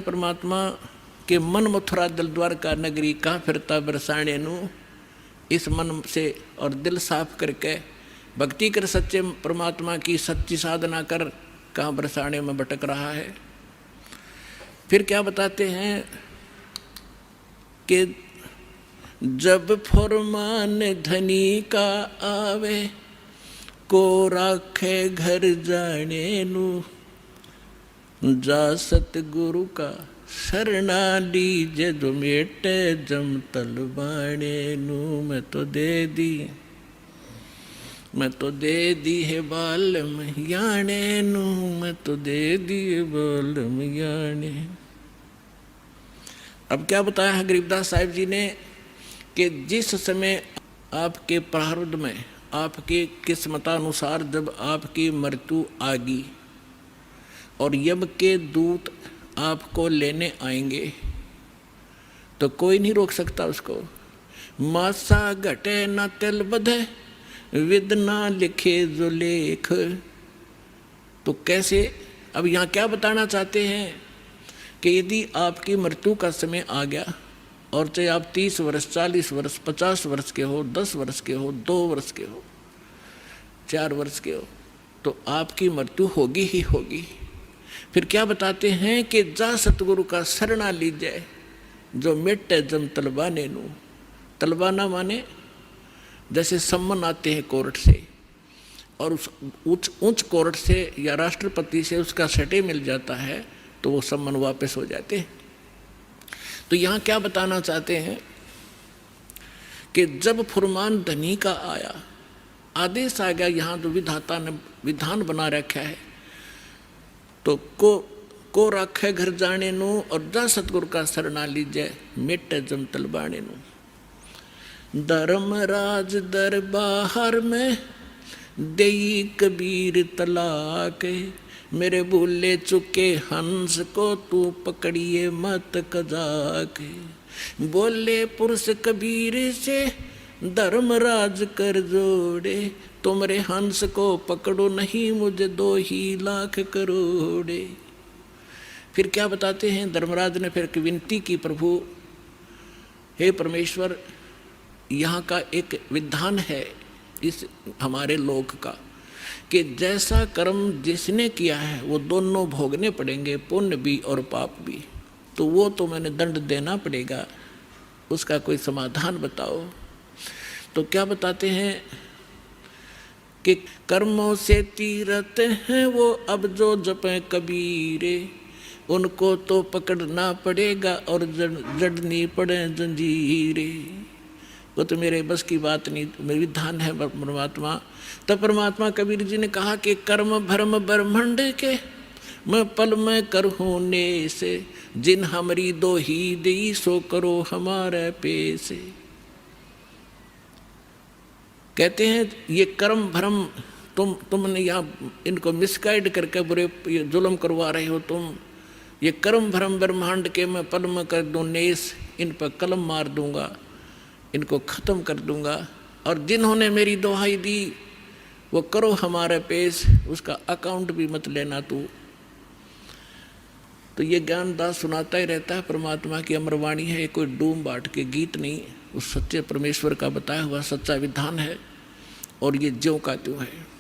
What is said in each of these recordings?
परमात्मा के मन मथुरा दिल द्वारका नगरी कहाँ फिरता बरसाने नू। इस मन से और दिल साफ करके भक्ति कर सच्चे परमात्मा की सच्ची साधना कर कहाँ बरसाने में भटक रहा है। फिर क्या बताते हैं कि जब फरमान धनी का आवे को राखे घर जाने नू। जा सतगुरु का शरणा लीजे जो मेटे जम तलवाने नू। मैं तो दे दी है बालम याने नू। मैं तो दे दी है बालम याने। अब क्या बताया है गरीबदास साहिब जी ने कि जिस समय आपके प्रारब्ध में आपके किस्मतानुसार जब आपकी मृत्यु आ गई और यम के दूत आपको लेने आएंगे तो कोई नहीं रोक सकता उसको। मासा घटे न तिल बधे विद ना लिखे जो लेख। तो कैसे, अब यहाँ क्या बताना चाहते हैं कि यदि आपकी मृत्यु का समय आ गया और चाहे आप 30 वर्ष 40 वर्ष 50 वर्ष के हो, 10 वर्ष के हो, 2 वर्ष के हो, 4 वर्ष के हो, तो आपकी मृत्यु होगी ही होगी। फिर क्या बताते हैं कि जा सतगुरु का शरणा लीजिए जो मिटे जम तलबाने नू। तलबाना माने जैसे सम्मन आते हैं कोर्ट से और उस उच्च कोर्ट से या राष्ट्रपति से उसका सटे मिल जाता है तो वो सम्मन वापस हो जाते हैं। तो यहाँ क्या बताना चाहते हैं कि जब फुरमान धनी का आया, आदेश आ गया, यहाँ जो विधाता ने विधान बना रखा है तो को रखे घर जाने नू और जा सतगुरु का शरणा लीजिए मिट जम तलबाने नू। धर्मराज दरबार में देई कबीर तलाक। मेरे भूले चुके हंस को तू पकड़िए मत कजाक। बोले पुरुष कबीर से धर्मराज कर जोड़े। तुमरे हंस को पकड़ो नहीं मुझे 2 ही लाख करोड़े। फिर क्या बताते हैं, धर्मराज ने फिर विनती की, प्रभु हे परमेश्वर, यहाँ का एक विधान है इस हमारे लोक का कि जैसा कर्म जिसने किया है वो दोनों भोगने पड़ेंगे, पुण्य भी और पाप भी। तो वो तो मैंने दंड देना पड़ेगा, उसका कोई समाधान बताओ। तो क्या बताते हैं कि कर्मों से तीरथ हैं वो अब जो जपे कबीरे। उनको तो पकड़ना पड़ेगा और जड़नी पड़े जंजीरे। वो तो मेरे बस की बात नहीं, मेरी विधान है परमात्मा। तब परमात्मा कबीर जी ने कहा कि कर्म भरम ब्रह्मंड के मैं पल में करहूँ ने से। जिन हमरी 2 ही दी सो करो हमारे पेसे। कहते हैं ये कर्म भ्रम तुमने यहाँ इनको मिसगाइड करके बुरे ये जुल्म करवा रहे हो तुम। ये कर्म भ्रम ब्रह्मांड के मैं पल में कर दूँ नेस, इन पर कलम मार दूंगा, इनको ख़त्म कर दूंगा। और जिन्होंने मेरी दुहाई दी वो करो हमारे पेश, उसका अकाउंट भी मत लेना तू। तो ये ज्ञानदास सुनाता ही रहता है, परमात्मा की अमरवाणी है, कोई डूम बाट के गीत नहीं, उस सच्चे परमेश्वर का बताया हुआ सच्चा विधान है और ये ज्यों का त्यों है।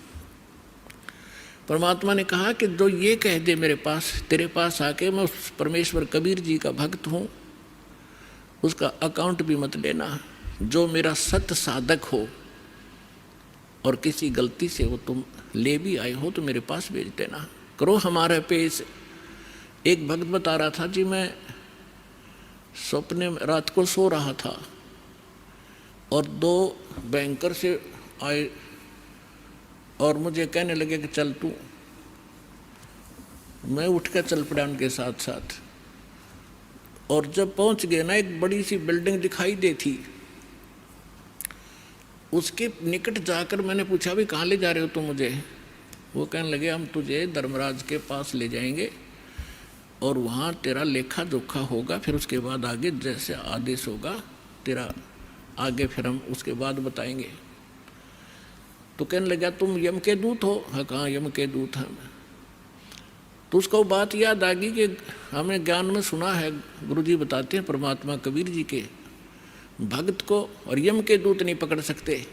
परमात्मा ने कहा कि जो ये कह दे मेरे पास, तेरे पास आके मैं उस परमेश्वर कबीर जी का भक्त हूँ, उसका अकाउंट भी मत लेना। जो मेरा सत्य साधक हो और किसी गलती से वो तुम ले भी आए हो तो मेरे पास भेज देना, करो हमारे पेश। एक भक्त बता रहा था जी, मैं सपने में रात को सो रहा था और 2 बैंकर से आए और मुझे कहने लगे कि चल तू। मैं उठ कर चल पड़ा उनके साथ साथ और जब पहुंच गए ना, एक बड़ी सी बिल्डिंग दिखाई दी थी। उसके निकट जाकर मैंने पूछा भी कहाँ ले जा रहे हो तुम मुझे। वो कहने लगे हम तुझे धर्मराज के पास ले जाएंगे और वहाँ तेरा लेखा जोखा होगा, फिर उसके बाद आगे जैसे आदेश होगा तेरा आगे फिर हम उसके बाद बताएंगे। तो कहने लगा तुम यम के दूत हो? हाँ, कहाँ यम के दूत हैं। तो उसको बात याद आ गई कि हमें ज्ञान में सुना है, गुरुजी बताते हैं परमात्मा कबीर जी के, भक्त को और यम के दूत नहीं पकड़ सकते।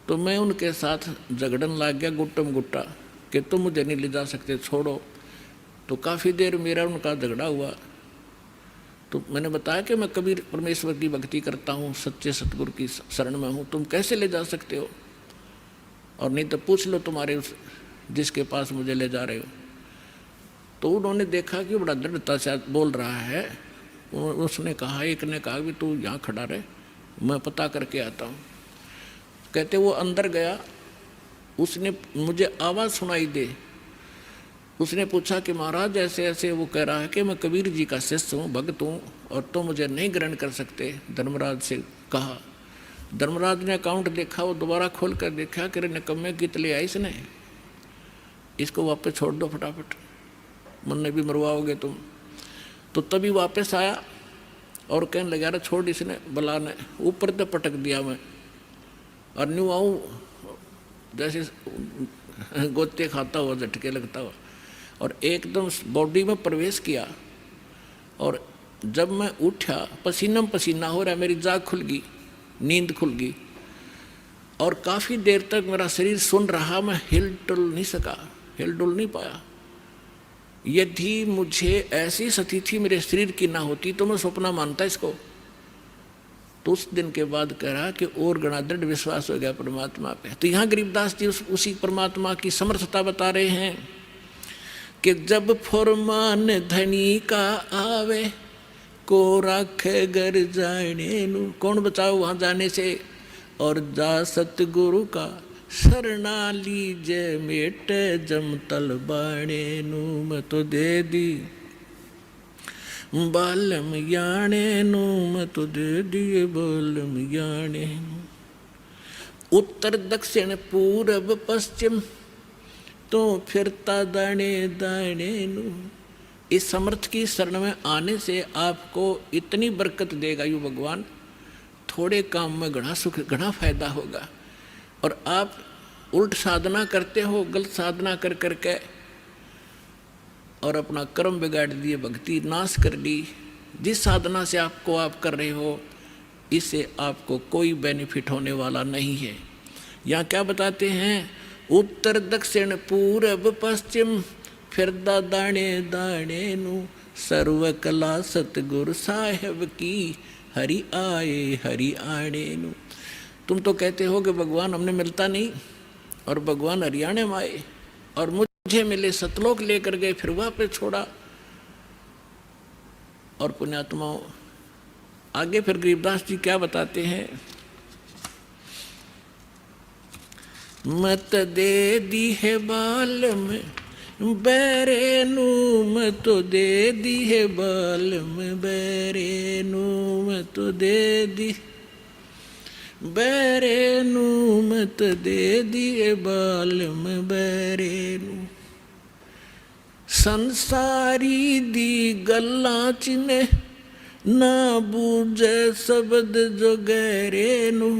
तो मैं उनके साथ झगड़न लग गया गुट्टम गुट्टा कि तुम मुझे नहीं ले जा सकते, छोड़ो। तो काफ़ी देर मेरा उनका झगड़ा हुआ। तो मैंने बताया कि मैं कबीर परमेश्वर की भक्ति करता हूँ, सच्चे सतगुरु की शरण में हूँ, तुम कैसे ले जा सकते हो, और नहीं तो पूछ लो तुम्हारे उस जिसके पास मुझे ले जा रहे हो। तो उन्होंने देखा कि बड़ा दृढ़ता से बोल रहा है। उसने कहा, एक ने कहा कि तू यहाँ खड़ा रहे, मैं पता करके आता हूँ। कहते वो अंदर गया, उसने मुझे आवाज़ सुनाई दे। उसने पूछा कि महाराज ऐसे ऐसे, वो कह रहा है कि मैं कबीर जी का शिष्य हूँ, भक्त हूँ, और तो मुझे नहीं ग्रहण कर सकते। धर्मराज से कहा। धर्मराज ने अकाउंट देखा, वो दोबारा खोल कर देखा कि निकम्मे की तले आई इसने, इसको वापस छोड़ दो फटाफट, मन भी मरवाओगे तुम। तो तभी वापस आया और कहने लगा, अरे छोड़, इसने बला ने ऊपर तो पटक दिया मैं, और न्यू आऊँ जैसे गोते खाता हुआ, झटके लगता हुआ, और एकदम बॉडी में प्रवेश किया। और जब मैं उठा, पसीना पसीना हो रहा, मेरी जाग खुल गई, नींद खुल गई, और काफ़ी देर तक मेरा शरीर सुन रहा, मैं हिल डुल नहीं सका, हिल डुल नहीं पाया। यदि मुझे ऐसी स्थिति मेरे शरीर की ना होती तो मैं सपना मानता इसको। तो उस दिन के बाद कह रहा कि और गणा दृढ़ विश्वास हो गया परमात्मा पे। तो यहाँ गरीबदास जी उसी परमात्मा की समर्थता बता रहे हैं कि जब फरमान धनी का आवे, को राखे घर जाने नू, कौन बचाओ वहाँ जाने से, और जा सतगुरु का शरणा लीजे मेट जमतल बाणे नू, मैं तो दे दी बालम याणे नू, मैं तो दे दिए बालम याणे नू। उत्तर दक्षिण पूरब पश्चिम तो फिरता दाने दाने नू। इस समर्थ की शरण में आने से आपको इतनी बरकत देगा यू भगवान, थोड़े काम में घना सुख, घना फायदा होगा। और आप उल्ट साधना करते हो, गलत साधना कर करके, और अपना कर्म बिगाड़ दिए, भक्ति नाश कर ली। जिस साधना से आप कर रहे हो, इससे आपको कोई बेनिफिट होने वाला नहीं है। यहाँ क्या बताते हैं, उत्तर दक्षिण पूरब पश्चिम फिरदा दाने दाने नू, सर्व कला सतगुरु साहेब की, हरि आए हरि आने नू। तुम तो कहते हो कि भगवान हमने मिलता नहीं, और भगवान हरियाणे में आए और मुझे मिले, सतलोक लेकर गए, फिर वहाँ पे छोड़ा। और पुण्यात्माओं, आगे फिर गरीबदास जी क्या बताते हैं, मत दे दी है बाल में बैरे नू, मैं तो दे दी है बाल में बैरे नू, मैं तो दे दी बैरे नू, मत दे दिए बाल में बैरे नू। संसारी दी गल्ला चिने ना बूझे शब्द जो गहरे नू,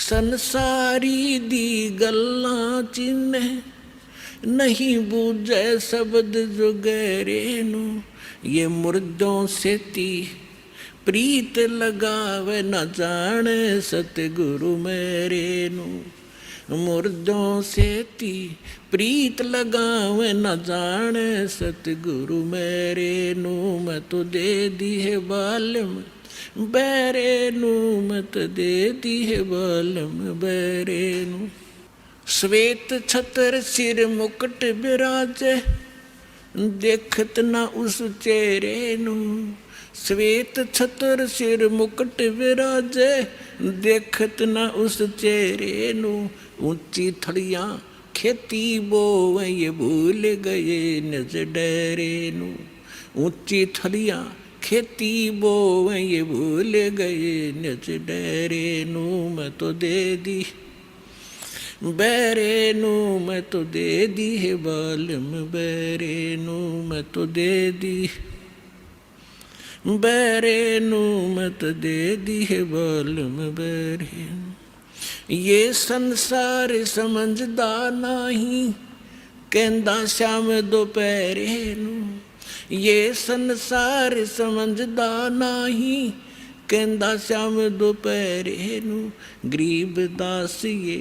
संसारी दी गल्ला चिने नहीं बूझे शब्द जो गहरे नू। ये मुर्दों से ती प्रीत लगावे न जाने सतगुरु मेरे नू, मुर्दों से ती प्रीत लगावे न जाने सतगुरु मेरे नू, मैं तो दे दी है बालम बैरे नू, मैं तो दे दी है बालम बैरे नू। श्वेत छतर सिर मुकुट बिराजे देखत न उस चेहरे नू, श्वेत छतर सिर मुकुट विराजे देखत न उस चेहरे नू। ऊंची थड़ियाँ खेती बोवे ये भूल गए निज डेरे नू, ऊंची थड़ियाँ खेती बोवे ये भूल गए निज डेरे नू, मैं तो दे दी बैरे नू, मैं तो दे दी है बालम बैरे नू, मैं तो दे दी बैरे नू, मत दे दी है बालम बैरे। ये संसार समझदा नहीं कहंदा श्याम दोपहरे नू ये संसार समझदा नाही कहंदा श्याम दोपहरे नू गरीब दास ये